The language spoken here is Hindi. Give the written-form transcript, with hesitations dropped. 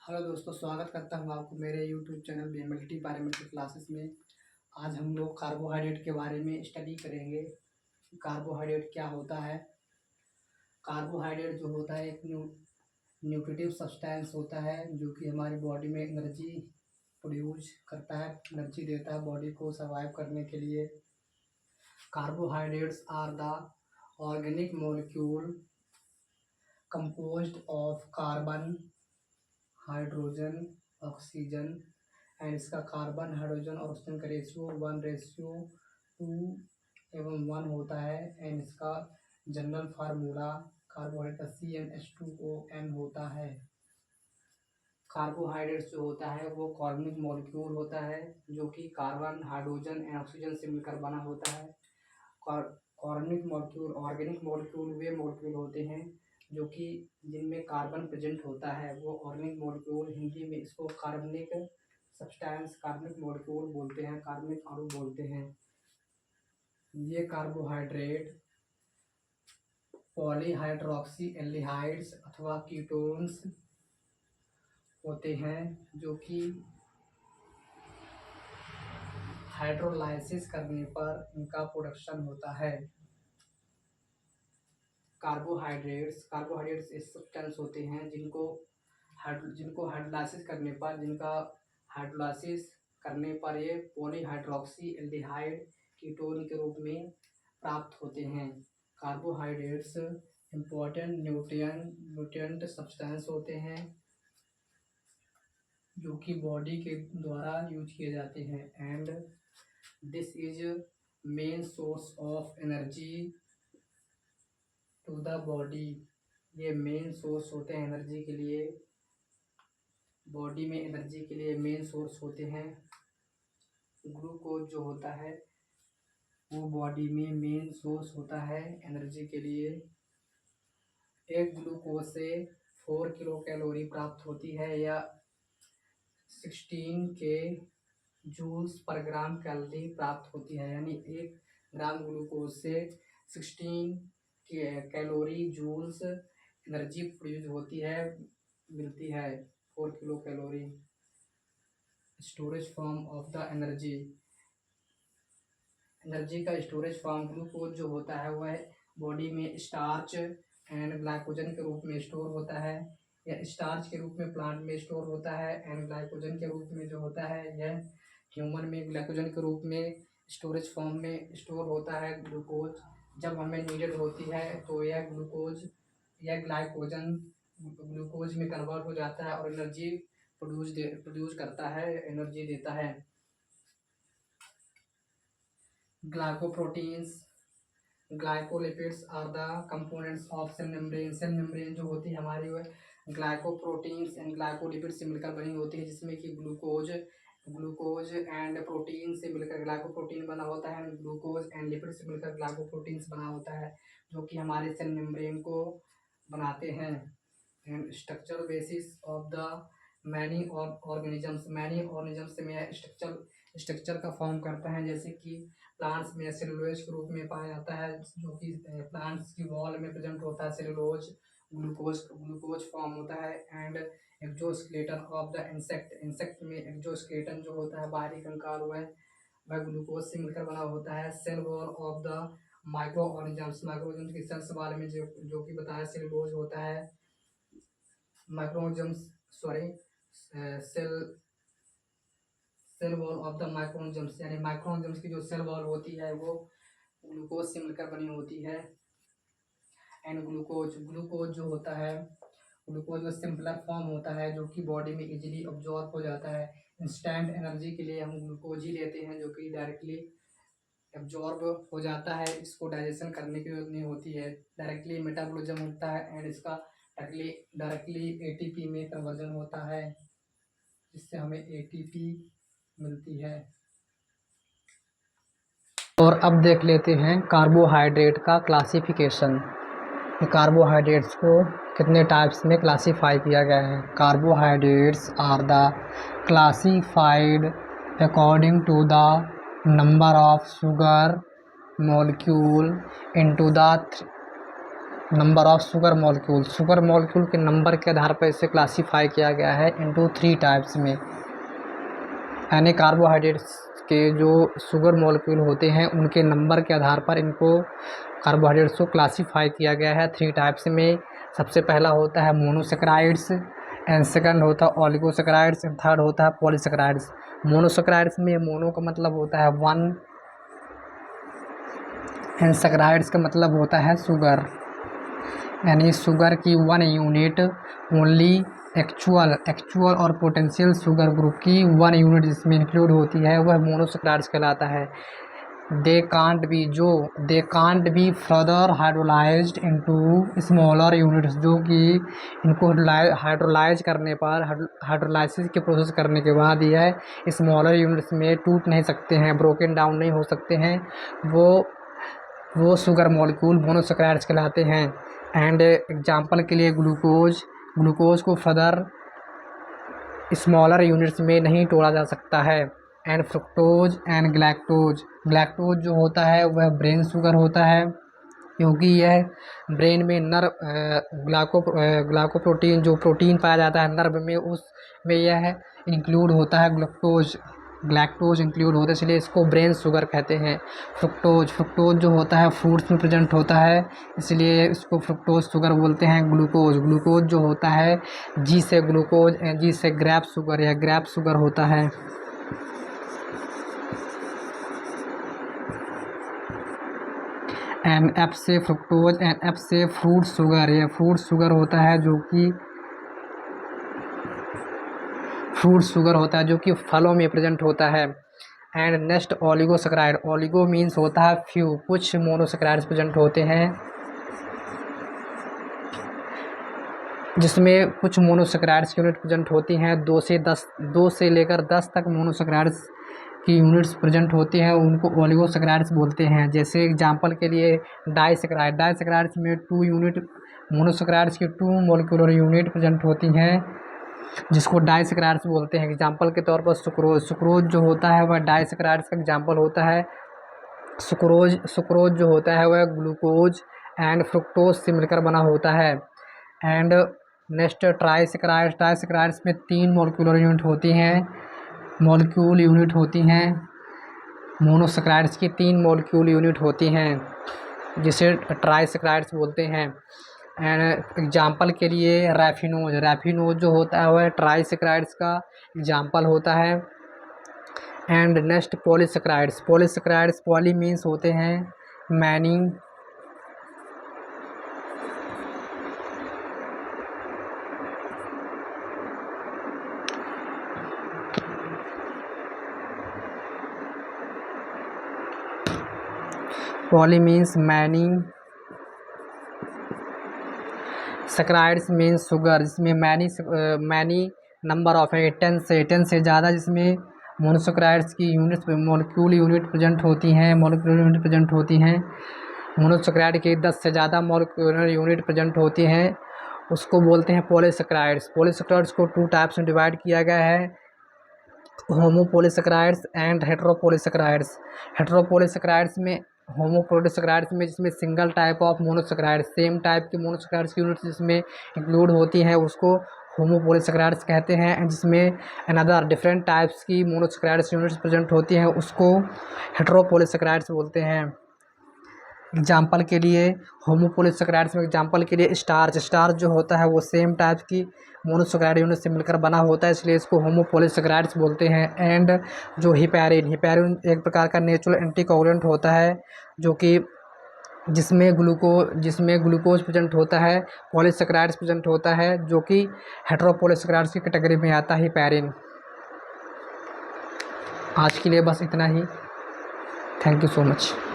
हेलो दोस्तों, स्वागत करता हूँ आपको मेरे यूट्यूब चैनल में मल्टी पैरामीटर क्लासेस में। आज हम लोग कार्बोहाइड्रेट के बारे में स्टडी करेंगे। कार्बोहाइड्रेट क्या होता है। कार्बोहाइड्रेट जो होता है एक न्यूट्रिटिव सब्सटेंस होता है जो कि हमारी बॉडी में एनर्जी प्रोड्यूस करता है, एनर्जी देता है बॉडी को सर्वाइव करने के लिए। Carbohydrates are the organic molecule composed of carbon, hydrogen, oxygen and इसका कार्बन, हाइड्रोजन और ऑक्सीजन का रेशियो 1:2 होता है। एंड इसका जनरल फार्मूला कार्बोहाइड्रेट का CnH2ON होता है। कार्बोहाइड्रेट्स जो होता है वो कार्बनिक मॉलिक्यूल होता है जो कि कार्बन, हाइड्रोजन एंड ऑक्सीजन से मिलकर बना होता है। कार्बनिक मॉलिक्यूल, ऑर्गेनिक मॉलिक्यूल वे मॉलिक्यूल होते हैं जो कि जिनमें कार्बन प्रेजेंट होता है, वो ऑर्गेनिक मॉलिक्यूल, हिंदी में इसको कार्बनिक सब्सटेंस, कार्बनिक मॉलिक्यूल बोलते हैं, कार्बनिक अणु बोलते हैं। ये कार्बोहाइड्रेट पॉलीहाइड्रोक्सी एल्डिहाइड्स अथवा कीटोन्स होते हैं जो कि हाइड्रोलाइसिस करने पर इनका प्रोडक्शन होता है। कार्बोहाइड्रेट्स इस सब्सटेंस होते हैं जिनको हाइड्रोलाइसिस करने पर ये पॉलीहाइड्रोक्सी एल्डिहाइड कीटोन के रूप में प्राप्त होते हैं। कार्बोहाइड्रेट्स इम्पोर्टेंट न्यूट्रिएंट सब्सटेंस होते हैं जो कि बॉडी के द्वारा यूज किए जाते हैं। And this is main source of energy to the body. ये मेन सोर्स होते हैं एनर्जी के लिए, बॉडी में एनर्जी के लिए मेन सोर्स होते हैं। ग्लूकोज जो होता है वो बॉडी में मेन सोर्स होता है एनर्जी के लिए। एक ग्लूकोज से 4 किलो कैलोरी प्राप्त होती है या 16 के जूल्स पर ग्राम कैलोरी प्राप्त होती है, यानी 1 ग्राम ग्लूकोज से 16 कैलोरी जूल्स एनर्जी प्रोड्यूस होती है, मिलती है 4 kilo calorie. Storage form of the energy का स्टोरेज फॉर्म ग्लूकोज जो होता है वह बॉडी में स्टार्च एंड ग्लाइकोजन के रूप में स्टोर होता है, या स्टार्च के रूप में प्लांट में स्टोर होता है, एंड ग्लाइकोजन के रूप में जो होता है यह ह्यूमन में ग्लाइकोजन के रूप में स्टोरेज फॉर्म में स्टोर होता है। ग्लूकोज जब हमें नीडेड होती है तो यह ग्लाइकोजन ग्लूकोज में कन्वर्ट हो जाता है और एनर्जी प्रोड्यूस करता है, एनर्जी देता है। Glycoproteins, glycolipids are the components of cell membrane. Cell membrane जो होती है हमारी वह ग्लाइकोप्रोटीन्स एंड ग्लाइकोलिपिड्स से मिलकर बनी होती है, जिसमें कि ग्लूकोज एंड प्रोटीन से मिलकर ग्लाइकोप्रोटीन बना होता है, ग्लूकोज एंड लिपिड से मिलकर ग्लाइकोप्रोटीन्स बना होता है जो कि हमारे सेल मेम्ब्रेन को बनाते हैं। And structural basis of the many organisms में स्ट्रक्चर का फॉर्म करता है, जैसे कि प्लांट्स में सेलुलोज के रूप में पाया जाता है जो कि प्लांट्स की वॉल में प्रेजेंट होता है सेलुलोज, ग्लूकोज फॉर्म होता है। And exoskeleton of the insect में एक्सोस्केलेटन जो होता है बाहरी कंकाल वह ग्लूकोज से मिलकर बना होता है। Cell wall of the micro organisms की सेल्स वाले में जो कि बताया सेलुलोज होता है। Cell wall of the microorganisms, यानी माइक्रोऑर्गेनिजम्स की जो सेल वॉल होती है वो ग्लूकोज से मिलकर बनी होती है। एंड ग्लूकोज जो होता है, ग्लूकोज सिंपलर फॉर्म होता है जो कि बॉडी में इजीली अब्जॉर्ब हो जाता है। इंस्टेंट एनर्जी के लिए हम ग्लूकोज ही लेते हैं जो कि डायरेक्टली एब्जॉर्ब हो जाता है, इसको डाइजेशन करने की जरूरत नहीं होती है, डायरेक्टली मेटाबॉलिज्म होता है एंड इसका डायरेक्टली ATP में कन्वर्जन होता है, जिससे हमें ATP मिलती है। और अब देख लेते हैं कार्बोहाइड्रेट का क्लासिफिकेशन। कार्बोहाइड्रेट्स को कितने टाइप्स में क्लासीफाई किया गया है। Carbohydrates are the classified according to the number of sugar molecule into the number of sugar molecule के नंबर के आधार पर इसे क्लासीफाई किया गया है इनटू 3 टाइप्स में। यानी कार्बोहाइड्रेट्स के जो शुगर मॉलिक्यूल होते हैं उनके नंबर के आधार पर इनको कार्बोहाइड्रेट्स को क्लासीफाई किया गया है 3 टाइप्स में। सबसे पहला होता है मोनोसेक्राइड्स, एंड सेकंड होता है ओलिगोसेक्राइड्स, एंड थर्ड होता है पॉलीसेक्राइड्स। मोनोसेक्राइड्स में मोनो का मतलब होता है 1, एंड सेक्राइड्स का मतलब होता है शुगर, यानी शुगर की 1 यूनिट ओनली एक्चुअल और पोटेंशियल शुगर ग्रुप की 1 यूनिट जिसमें इंक्लूड होती है वह मोनोसेक्राइड्स कहलाता है। They can't be further hydrolysed into smaller units, जो कि इनको हाइड्रोलाइज करने पर हाइड्रोलाइसिस के प्रोसेस करने के बाद यह स्मॉलर यूनिट्स में टूट नहीं सकते हैं, ब्रोकन डाउन नहीं हो सकते हैं, वो शुगर मॉलिक्यूल मोनोसेक्राइड्स कहलाते हैं। एंड एग्जांपल के लिए ग्लूकोज को फर्दर स्मॉलर यूनिट्स में नहीं तोड़ा जा सकता है। एंड फ्रुक्टोज एंड ग्लैक्टोज जो होता है वह ब्रेन शुगर होता है, क्योंकि यह ब्रेन में ग्लाइकोप्रोटीन जो प्रोटीन पाया जाता है नर्व में उसमें यह इंक्लूड होता है, ग्लैक्टोज इंक्लूड होता है, इसलिए इसको ब्रेन शुगर कहते हैं। फ्रुक्टोज जो होता है फ्रूट्स में प्रेजेंट होता है, इसलिए इसको फ्रुक्टोज शुगर बोलते हैं। ग्लूकोज जो होता है जी से ग्लूकोज, जी से ग्रेप शुगर, या ग्रेप शुगर होता है। एंड एफ से फ्रुक्टोज, एंड एफ से फ्रूट शुगर, यह फ्रूट शुगर होता है जो कि फलों में प्रेजेंट होता है। And next oligosaccharide, oligo means होता है फ्यू, कुछ मोनोसेक्राइड्स प्रेजेंट होते हैं जिसमें कुछ मोनोसेक्राइड्स की यूनिट प्रेजेंट होती हैं, 2 से लेकर 10 तक मोनोसेक्राइड्स की यूनिट्स प्रेजेंट होती हैं, उनको ओलिगोसेक्राइड्स बोलते हैं। जैसे एग्जांपल के लिए डाइसेक्राइड्स में 2 यूनिट मोनोसेक्राइड्स की 2 मोलिकुलर यूनिट प्रेजेंट होती हैं, जिसको डाइसेक्राइड्स बोलते हैं। एग्जांपल के तौर पर सुक्रोज जो होता है वह डाइसेक्राइड्स का एग्जांपल होता है। सुक्रोज जो होता है वह ग्लूकोज एंड फ्रुक्टोज से मिलकर बना होता है। एंड नेक्स्ट ट्राइसेक्राइड्स में 3 मोलिकुलर यूनिट होती हैं, मोनोसेक्राइड्स की 3 मोलिक्यूल यूनिट होती हैं, जिसे ट्राइसेक्राइड्स बोलते हैं। एंड एग्जांपल के लिए रैफिनोज जो होता है वह ट्राइसेक्राइड्स का एग्जांपल होता है। And next polysaccharides poly means होते हैं मैनी, सेक्राइड्स मीन्स शुगर, जिसमें मैनी नंबर ऑफ 10 से ज़्यादा, जिसमें मोनोसेक्राइड्स की मोलिक्यूल यूनिट प्रेजेंट होती हैं। मोनोसेक्राइड की 10 से ज़्यादा मोलिक्यूलर यूनिट प्रेजेंट होती हैं, उसको बोलते हैं पॉलीसेक्राइड्स को 2 टाइप्स में डिवाइड किया गया है, होमोपॉलीसेक्राइड्स एंड हेटेरोपॉलीसेक्राइड्स में जिसमें single type of monosaccharides, same type के मोनोसेक्राइड्स की यूनिट्स जिसमें इंक्लूड होती हैं उसको होमोपॉलीसेक्राइड्स कहते हैं। एंड जिसमें अनदर डिफरेंट टाइप्स की मोनोसेक्राइड्स यूनिट्स प्रेजेंट होती हैं उसको हेटेरोपॉलीसेक्राइड्स बोलते हैं। एग्जांपल के लिए होमोपॉलीसेक्राइड्स में एग्जांपल के लिए स्टार्च जो होता है वो सेम टाइप की मोनोसेक्राइड यूनिट से मिलकर बना होता है, इसलिए इसको होमोपॉलीसेक्राइड्स बोलते हैं। एंड जो हिपैरिन एक प्रकार का नेचुरल एंटीकोगुलेंट होता है, जो कि जिसमें ग्लूकोज प्रेजेंट होता है, पॉलीसेक्राइड्स प्रेजेंट होता है, जो कि हेटेरोपॉलीसेक्राइड्स की कैटेगरी में आता है हिपैरिन। आज के लिए बस इतना ही। Thank you so much.